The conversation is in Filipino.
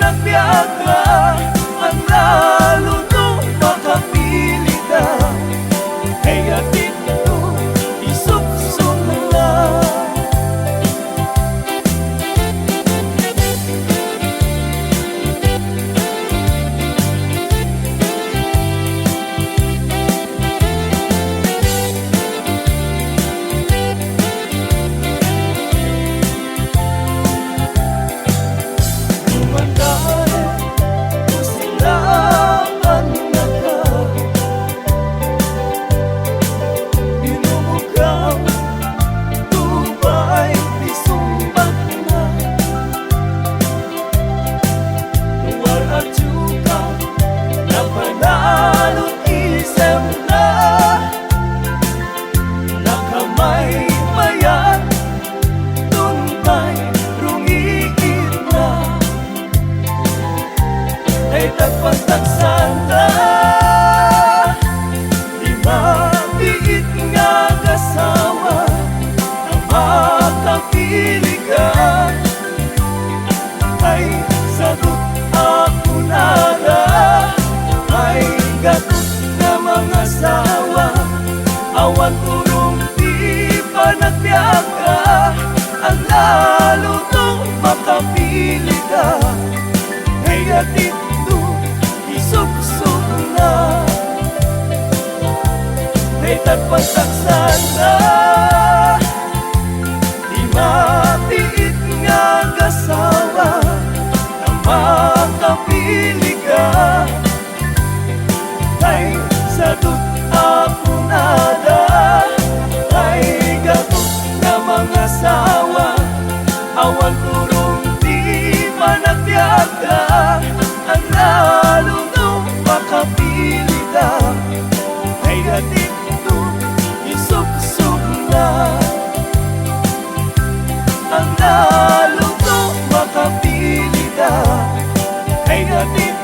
panagbiag ka, ang lalo nung makapili ka. Kaya dito isuksok na. Pagtagsanda, di mabiit nga kasawa na makapili ka. Ay sagot ako nara, ay gatot na mga sawa. Awan turong di pa nagbiag ka, ang lalo nung makapili ka. Kaya dito isuksok na. May tagpagtaksan na, di mabiit nga kasawa na makapili ka. Ay sagot ako nada, ay gatot na mga sawa. Awan turong di managbiag ka, ang lalo nung makapili ka. Kaya dito isuksok na. Ang lalo nung makapili ka. Kaya dito